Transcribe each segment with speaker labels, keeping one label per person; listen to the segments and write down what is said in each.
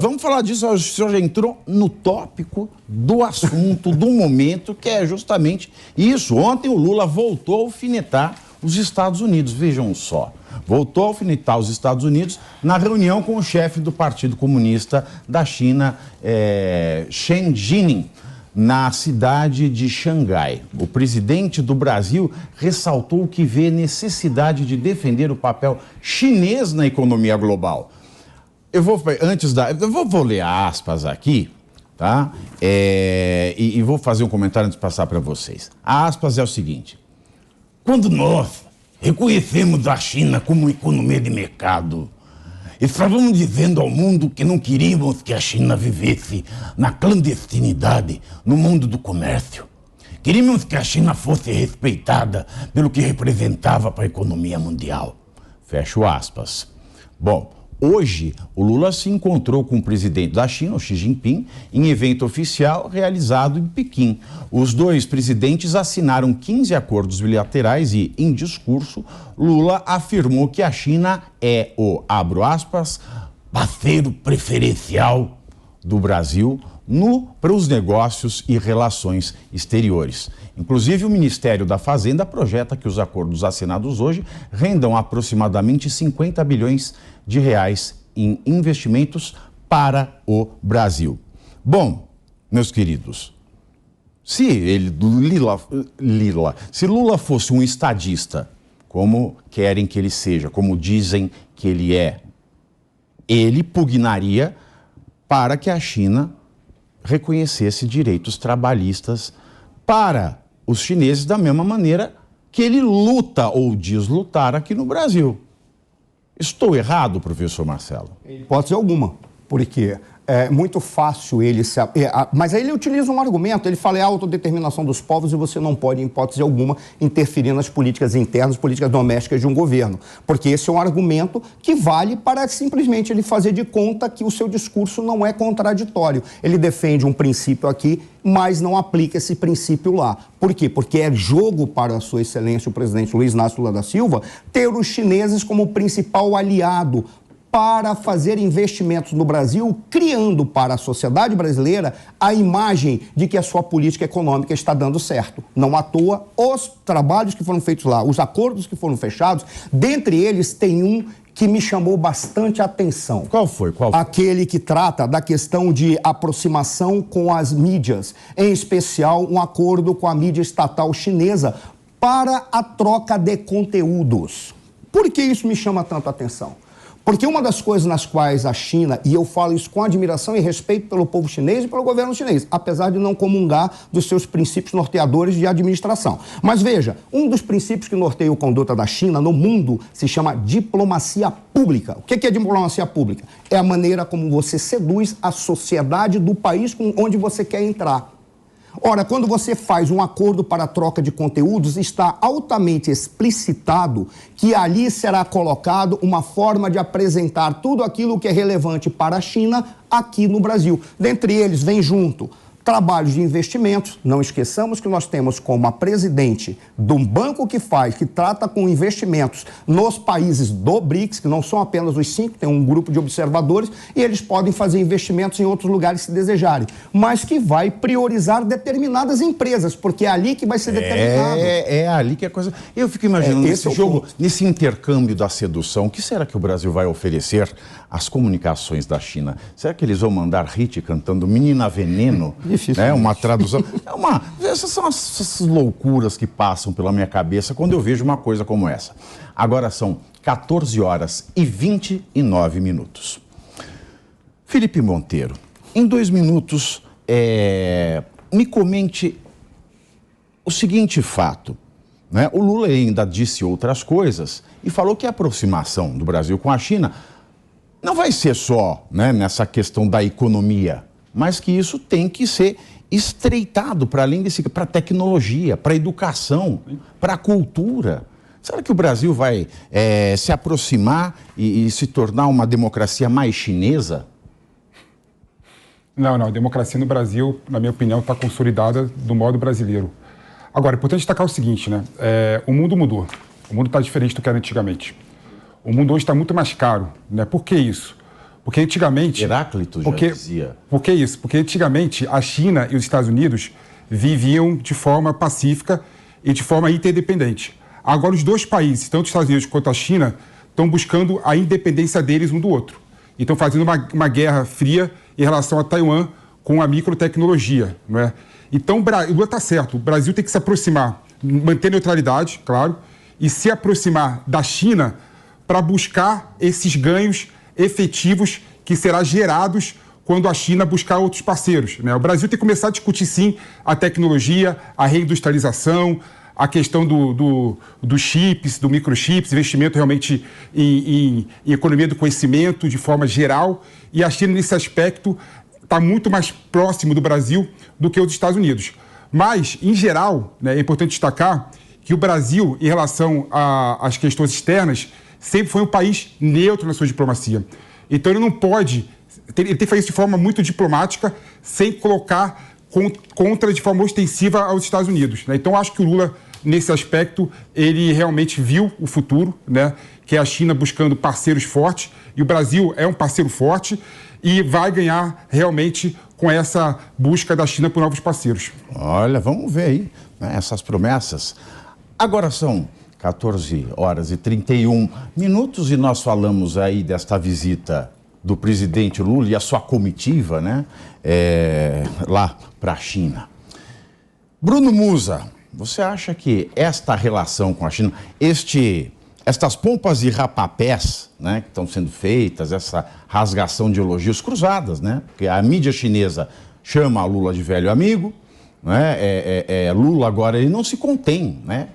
Speaker 1: Vamos falar disso, o senhor já entrou no tópico do assunto, do momento, que é justamente isso. Ontem o Lula voltou a alfinetar os Estados Unidos, vejam só. Voltou a alfinetar os Estados Unidos na reunião com o chefe do Partido Comunista da China, Chen Jining, na cidade de Xangai. O presidente do Brasil ressaltou que vê necessidade de defender o papel chinês na economia global. Eu vou ler aspas aqui, tá? E vou fazer um comentário antes de passar para vocês. A aspas é o seguinte: quando nós reconhecemos a China como economia de mercado, estávamos dizendo ao mundo que não queríamos que a China vivesse na clandestinidade no mundo do comércio. Queríamos que a China fosse respeitada pelo que representava para a economia mundial. Fecho aspas. Bom, hoje, o Lula se encontrou com o presidente da China, o Xi Jinping, em evento oficial realizado em Pequim. Os dois presidentes assinaram 15 acordos bilaterais e, em discurso, Lula afirmou que a China é o, abro aspas, parceiro preferencial do Brasil para os negócios e relações exteriores. Inclusive, o Ministério da Fazenda projeta que os acordos assinados hoje rendam aproximadamente 50 bilhões de reais em investimentos para o Brasil. Bom, meus queridos, se Lula fosse um estadista, como querem que ele seja, como dizem que ele é, ele pugnaria para que a China reconhecesse direitos trabalhistas para os chineses da mesma maneira que ele luta ou diz lutar aqui no Brasil. Estou errado, professor Marcelo?
Speaker 2: Hipótese alguma, porque é muito fácil ele... Mas aí ele utiliza um argumento, ele fala é a autodeterminação dos povos e você não pode, em hipótese alguma, interferir nas políticas internas, políticas domésticas de um governo. Porque esse é um argumento que vale para simplesmente ele fazer de conta que o seu discurso não é contraditório. Ele defende um princípio aqui, mas não aplica esse princípio lá. Por quê? Porque é jogo para a sua excelência, o presidente Luiz Inácio Lula da Silva, ter os chineses como principal aliado para fazer investimentos no Brasil, criando para a sociedade brasileira a imagem de que a sua política econômica está dando certo. Não à toa, os trabalhos que foram feitos lá, os acordos que foram fechados, dentre eles tem um que me chamou bastante atenção.
Speaker 1: Qual foi?
Speaker 2: Aquele que trata da questão de aproximação com as mídias, em especial um acordo com a mídia estatal chinesa para a troca de conteúdos. Por que isso me chama tanto atenção? Porque uma das coisas nas quais a China, e eu falo isso com admiração e respeito pelo povo chinês e pelo governo chinês, apesar de não comungar dos seus princípios norteadores de administração. Mas veja, um dos princípios que norteia a conduta da China no mundo se chama diplomacia pública. O que é diplomacia pública? É a maneira como você seduz a sociedade do país onde você quer entrar. Ora, quando você faz um acordo para a troca de conteúdos, está altamente explicitado que ali será colocado uma forma de apresentar tudo aquilo que é relevante para a China aqui no Brasil. Dentre eles, vem junto trabalhos de investimentos. Não esqueçamos que nós temos como a presidente de um banco que trata com investimentos nos países do BRICS, que não são apenas os 5, tem um grupo de observadores, e eles podem fazer investimentos em outros lugares se desejarem, mas que vai priorizar determinadas empresas, porque é ali que vai ser determinado.
Speaker 1: É ali que a coisa... Eu fico imaginando nesse jogo, nesse intercâmbio da sedução, o que será que o Brasil vai oferecer às comunicações da China? Será que eles vão mandar Hit cantando Menina Veneno?
Speaker 2: Difícil.
Speaker 1: Uma tradução. Essas são essas loucuras que passam pela minha cabeça quando eu vejo uma coisa como essa. Agora são 14 horas e 29 minutos. Felipe Monteiro, em 2 minutos, me comente o seguinte fato. Né? O Lula ainda disse outras coisas e falou que a aproximação do Brasil com a China não vai ser só, né, nessa questão da economia, mas que isso tem que ser estreitado para além para a tecnologia, para a educação, para a cultura. Será que o Brasil vai se aproximar e se tornar uma democracia mais chinesa?
Speaker 3: Não, a democracia no Brasil, na minha opinião, está consolidada do modo brasileiro. Agora, é importante destacar o seguinte, né? O mundo mudou, o mundo está diferente do que era antigamente. O mundo hoje está muito mais caro, né? Por que isso? Porque antigamente...
Speaker 1: Heráclito já dizia.
Speaker 3: Por que isso? Porque antigamente a China e os Estados Unidos viviam de forma pacífica e de forma interdependente. Agora os dois países, tanto os Estados Unidos quanto a China, estão buscando a independência deles um do outro. E estão fazendo uma guerra fria em relação a Taiwan com a microtecnologia, não é? Então o Lula está certo, o Brasil tem que se aproximar, manter neutralidade, claro, e se aproximar da China para buscar esses ganhos efetivos que serão gerados quando a China buscar outros parceiros, né? O Brasil tem que começar a discutir, sim, a tecnologia, a reindustrialização, a questão dos chips, do microchips, investimento realmente em economia do conhecimento de forma geral. E a China, nesse aspecto, está muito mais próximo do Brasil do que os Estados Unidos. Mas, em geral, né, é importante destacar que o Brasil, em relação às questões externas, sempre foi um país neutro na sua diplomacia. Então, ele não pode... Ele tem que fazer isso de forma muito diplomática, sem colocar contra de forma ostensiva aos Estados Unidos, né? Então, acho que o Lula, nesse aspecto, ele realmente viu o futuro, né? Que é a China buscando parceiros fortes, e o Brasil é um parceiro forte e vai ganhar realmente com essa busca da China por novos parceiros.
Speaker 1: Olha, vamos ver aí, né, essas promessas. Agora são 14 horas e 31 minutos e nós falamos aí desta visita do presidente Lula e a sua comitiva, né, lá para a China. Bruno Musa, você acha que esta relação com a China, estas pompas e rapapés, né, que estão sendo feitas, essa rasgação de elogios cruzadas, né, porque a mídia chinesa chama a Lula de velho amigo, né, Lula agora ele não se contém, né,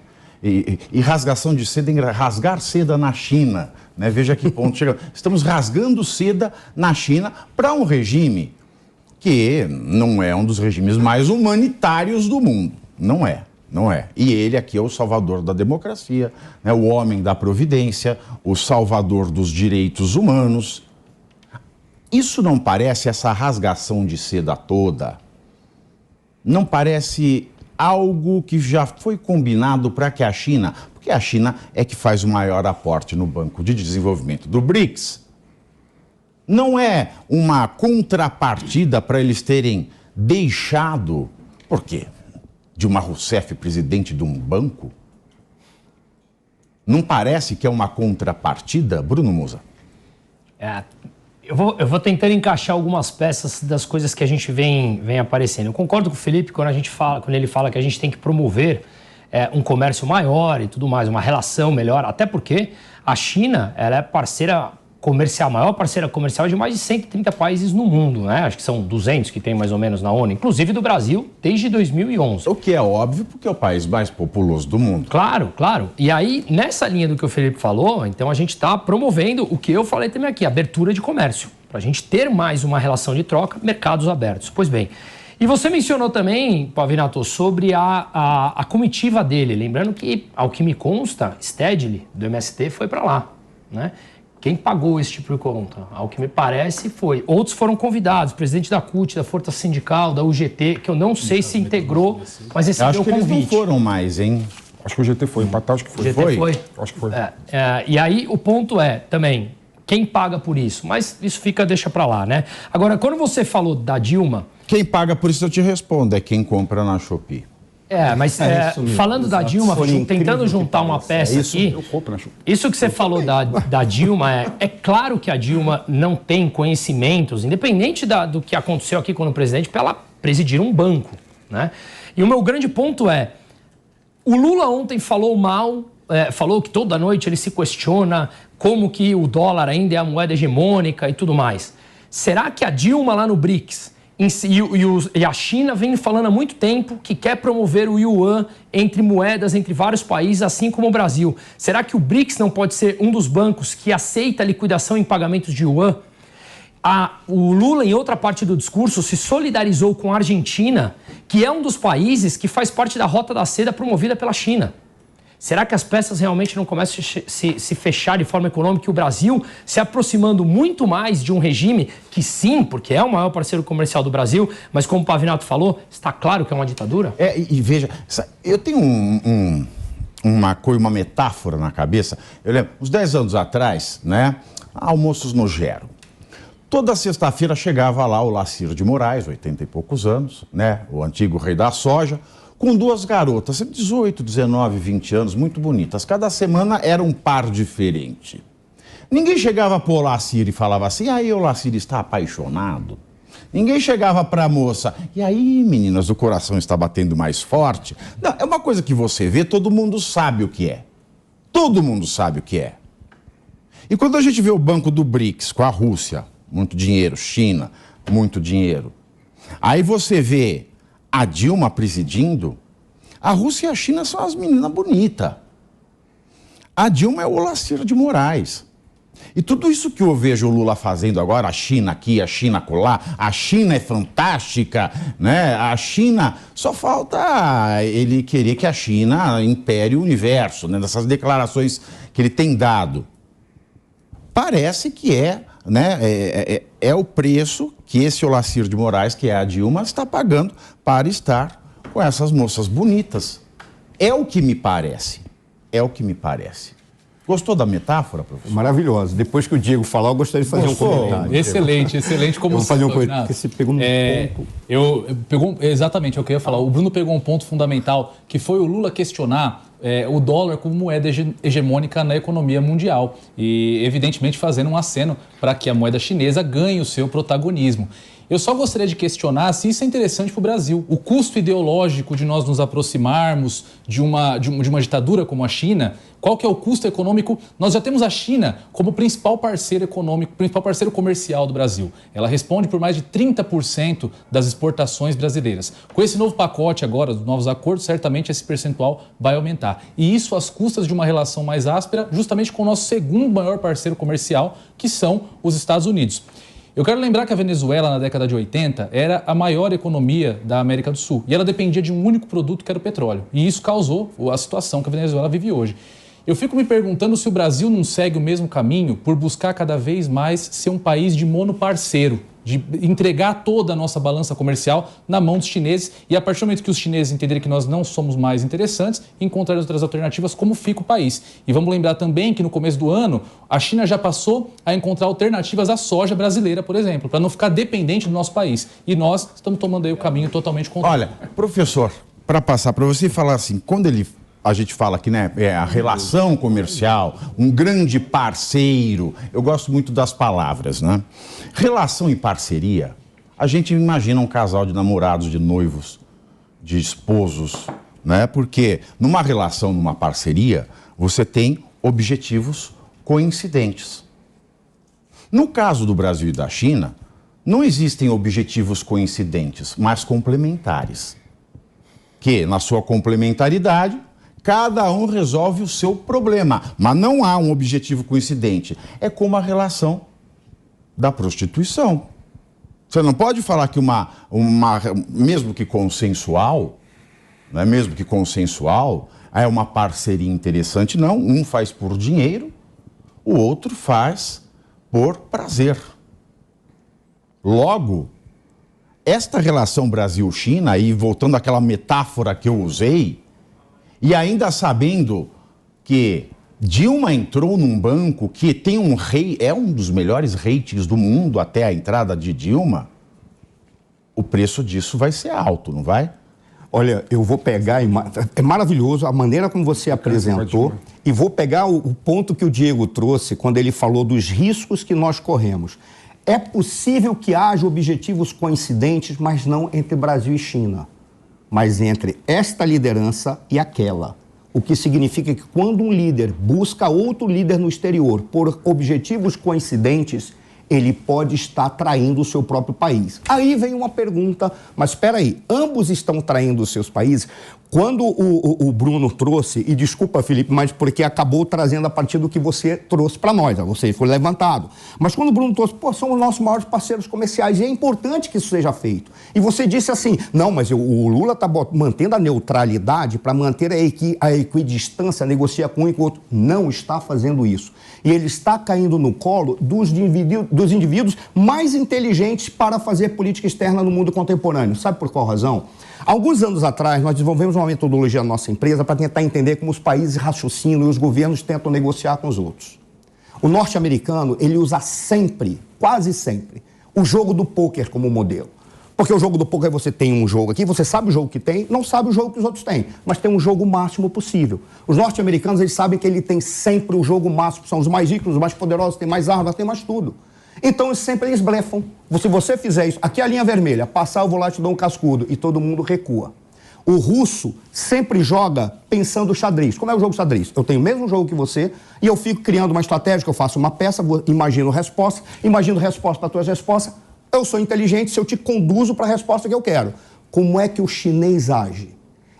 Speaker 1: e rasgação de seda, rasgar seda na China, né, veja que ponto chega. Estamos rasgando seda na China para um regime que não é um dos regimes mais humanitários do mundo, não é. Não é. E ele aqui é o salvador da democracia, né? O homem da providência, o salvador dos direitos humanos. Isso não parece, essa rasgação de seda toda, não parece algo que já foi combinado para que a China, porque a China é que faz o maior aporte no Banco de Desenvolvimento do BRICS, não é uma contrapartida para eles terem deixado, por quê? Dilma Rousseff, presidente de um banco? Não parece que é uma contrapartida, Bruno Musa?
Speaker 4: Eu vou tentando encaixar algumas peças das coisas que a gente vem aparecendo. Eu concordo com o Felipe quando ele fala que a gente tem que promover um comércio maior e tudo mais, uma relação melhor, até porque a China ela é parceira comercial, maior parceira comercial de mais de 130 países no mundo, né? Acho que são 200 que tem mais ou menos na ONU, inclusive do Brasil, desde 2011.
Speaker 1: O que é óbvio, porque é o país mais populoso do mundo.
Speaker 4: Claro, claro. E aí, nessa linha do que o Felipe falou, então a gente está promovendo o que eu falei também aqui, abertura de comércio, para a gente ter mais uma relação de troca, mercados abertos. Pois bem, e você mencionou também, Pavinato, sobre a comitiva dele, lembrando que, ao que me consta, Stedley, do MST, foi para lá, né? Quem pagou esse tipo de conta? Ao que me parece foi. Outros foram convidados, presidente da CUT, da Força Sindical, da UGT, que eu não sei se integrou, mas recebeu o convite.
Speaker 1: Acho que eles não foram mais, hein?
Speaker 3: Acho que o GT foi, empatar, acho que foi.
Speaker 4: O GT foi?
Speaker 3: Acho que foi.
Speaker 4: E aí o ponto é, também, quem paga por isso? Mas isso deixa pra lá, né? Agora, quando você falou da Dilma...
Speaker 1: Quem paga por isso eu te respondo, é quem compra na Shopee.
Speaker 4: Mas falando da Dilma, tentando juntar uma peça aqui, isso que você falou da Dilma, é claro que a Dilma não tem conhecimentos, independente do que aconteceu aqui com o presidente, para ela presidir um banco, né? E o meu grande ponto é, o Lula ontem falou mal, falou que toda noite ele se questiona como que o dólar ainda é a moeda hegemônica e tudo mais. Será que a Dilma lá no BRICS... E a China vem falando há muito tempo que quer promover o yuan entre moedas, entre vários países, assim como o Brasil. Será que o BRICS não pode ser um dos bancos que aceita a liquidação em pagamentos de yuan? O Lula, em outra parte do discurso, se solidarizou com a Argentina, que é um dos países que faz parte da Rota da Seda promovida pela China. Será que as peças realmente não começam a se fechar de forma econômica e o Brasil se aproximando muito mais de um regime que sim, porque é o maior parceiro comercial do Brasil, mas como o Pavinato falou, está claro que é uma ditadura?
Speaker 1: E veja, eu tenho uma metáfora na cabeça. Eu lembro, uns 10 anos atrás, né, almoços no Gero. Toda sexta-feira chegava lá o Lacir de Moraes, 80 e poucos anos, né? O antigo rei da soja, com duas garotas, 18, 19, 20 anos, muito bonitas. Cada semana era um par diferente. Ninguém chegava para o Lacir e falava assim, aí o Lacir está apaixonado. Ninguém chegava para a moça, e aí, meninas, o coração está batendo mais forte. Não, é uma coisa que você vê, todo mundo sabe o que é. Todo mundo sabe o que é. E quando a gente vê o banco do BRICS com a Rússia, muito dinheiro, China, muito dinheiro. Aí você vê a Dilma presidindo, a Rússia e a China são as meninas bonitas. A Dilma é o Lacir de Moraes. E tudo isso que eu vejo o Lula fazendo agora, a China aqui, a China acolá, a China é fantástica, né? A China, só falta ele querer que a China impere o universo, né? Dessas declarações que ele tem dado. Parece que é o preço que esse Olacir de Moraes, que é a Dilma, está pagando para estar com essas moças bonitas. É o que me parece. É o que me parece. Gostou da metáfora, professor?
Speaker 2: Maravilhosa. Depois que o Diego falar, eu gostaria de fazer um comentário.
Speaker 5: Excelente, excelente. Como
Speaker 2: vamos fazer um comentário, porque você pegou ponto.
Speaker 5: Exatamente, é o que eu ia falar. O Bruno pegou um ponto fundamental, que foi o Lula questionar o dólar como moeda hegemônica na economia mundial. E, evidentemente, fazendo um aceno para que a moeda chinesa ganhe o seu protagonismo. Eu só gostaria de questionar se isso é interessante para o Brasil. O custo ideológico de nós nos aproximarmos de uma ditadura como a China, qual que é o custo econômico? Nós já temos a China como principal parceiro econômico, principal parceiro comercial do Brasil. Ela responde por mais de 30% das exportações brasileiras. Com esse novo pacote agora, dos novos acordos, certamente esse percentual vai aumentar. E isso às custas de uma relação mais áspera, justamente com o nosso segundo maior parceiro comercial, que são os Estados Unidos. Eu quero lembrar que a Venezuela, na década de 80, era a maior economia da América do Sul. E ela dependia de um único produto, que era o petróleo. E isso causou a situação que a Venezuela vive hoje. Eu fico me perguntando se o Brasil não segue o mesmo caminho por buscar cada vez mais ser um país de monoparceiro, de entregar toda a nossa balança comercial na mão dos chineses e a partir do momento que os chineses entenderem que nós não somos mais interessantes, encontrar outras alternativas, como fica o país. E vamos lembrar também que no começo do ano, a China já passou a encontrar alternativas à soja brasileira, por exemplo, para não ficar dependente do nosso país. E nós estamos tomando aí o caminho totalmente contrário.
Speaker 1: Olha, professor, para passar para você falar assim, quando a gente fala que, né, a relação comercial, um grande parceiro, eu gosto muito das palavras, né? Relação e parceria, a gente imagina um casal de namorados, de noivos, de esposos, né? Porque numa relação, numa parceria, você tem objetivos coincidentes. No caso do Brasil e da China, não existem objetivos coincidentes, mas complementares. Que, na sua complementaridade, cada um resolve o seu problema, mas não há um objetivo coincidente. É como a relação da prostituição. Você não pode falar que mesmo que consensual, né, mesmo que consensual, é uma parceria interessante. Não, um faz por dinheiro, o outro faz por prazer. Logo, esta relação Brasil-China, e voltando àquela metáfora que eu usei, e ainda sabendo que Dilma entrou num banco que tem é um dos melhores ratings do mundo até a entrada de Dilma, o preço disso vai ser alto, não vai?
Speaker 2: Olha, eu vou pegar, é maravilhoso a maneira como você apresentou, e vou pegar o ponto que o Diego trouxe quando ele falou dos riscos que nós corremos. É possível que haja objetivos coincidentes, mas não entre Brasil e China, mas entre esta liderança e aquela. O que significa que quando um líder busca outro líder no exterior por objetivos coincidentes, ele pode estar traindo o seu próprio país. Aí vem uma pergunta, mas espera aí, ambos estão traindo os seus países? Quando o Bruno trouxe, e desculpa, Felipe, mas porque acabou trazendo a partir do que você trouxe para nós, você foi levantado. Mas quando o Bruno trouxe, são os nossos maiores parceiros comerciais, e é importante que isso seja feito. E você disse assim, não, mas o Lula está mantendo a neutralidade para manter a equidistância, negociar com um e com o outro. Não está fazendo isso. E ele está caindo no colo dos indivíduos mais inteligentes para fazer política externa no mundo contemporâneo. Sabe por qual razão? Alguns anos atrás, nós desenvolvemos uma metodologia na nossa empresa para tentar entender como os países raciocinam e os governos tentam negociar com os outros. O norte-americano, ele usa sempre, quase sempre, o jogo do pôquer como modelo. Porque o jogo do pôquer, você tem um jogo aqui, você sabe o jogo que tem, não sabe o jogo que os outros têm, mas tem um jogo máximo possível. Os norte-americanos, eles sabem que ele tem sempre o jogo máximo, são os mais ricos, os mais poderosos, tem mais armas, tem mais tudo. Então, sempre eles blefam. Se você fizer isso, aqui é a linha vermelha, passar eu vou lá te dar um cascudo, e todo mundo recua. O russo sempre joga pensando xadrez. Como é o jogo xadrez? Eu tenho o mesmo jogo que você e eu fico criando uma estratégia, que eu faço uma peça, imagino resposta para tuas respostas. Eu sou inteligente se eu te conduzo para a resposta que eu quero. Como é que o chinês age?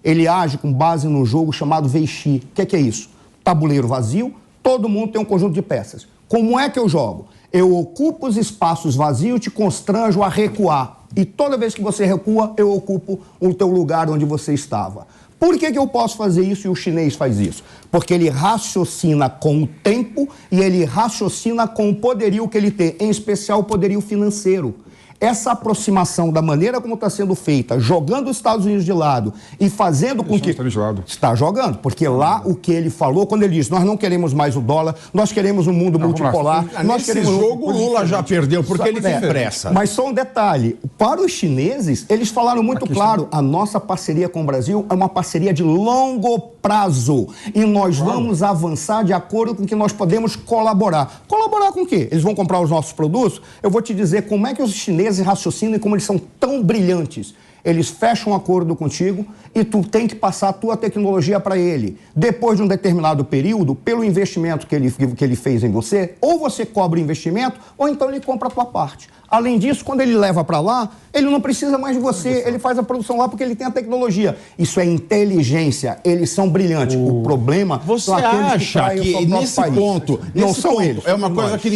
Speaker 2: Ele age com base num jogo chamado Weiqi. O que é isso? Tabuleiro vazio, todo mundo tem um conjunto de peças. Como é que eu jogo? Eu ocupo os espaços vazios e te constranjo a recuar. E toda vez que você recua, eu ocupo o teu lugar onde você estava. Por que eu posso fazer isso e o chinês faz isso? Porque ele raciocina com o tempo e ele raciocina com o poderio que ele tem, em especial o poderio financeiro. Essa aproximação da maneira como está sendo feita, jogando os Estados Unidos de lado e fazendo com que... Está jogando, porque lá o que ele falou, quando ele disse, nós não queremos mais o dólar, nós queremos um mundo multipolar...
Speaker 1: Nesse jogo o Lula já perdeu, porque ele tem pressa.
Speaker 2: Mas só um detalhe, para os chineses, eles falaram muito claro, a nossa parceria com o Brasil é uma parceria de longo prazo e nós vamos avançar de acordo com que nós podemos colaborar. Colaborar com o quê? Eles vão comprar os nossos produtos? Eu vou te dizer como é que os chineses raciocinam e como eles são tão brilhantes. Eles fecham um acordo contigo e tu tem que passar a tua tecnologia para ele. Depois de um determinado período, pelo investimento que ele fez em você, ou você cobra o investimento, ou então ele compra a tua parte. Além disso, quando ele leva para lá, ele não precisa mais de você, ele faz a produção lá porque ele tem a tecnologia. Isso é inteligência, eles são brilhantes. O problema
Speaker 1: você acha que nesse ponto,
Speaker 2: não são eles.
Speaker 1: É uma coisa que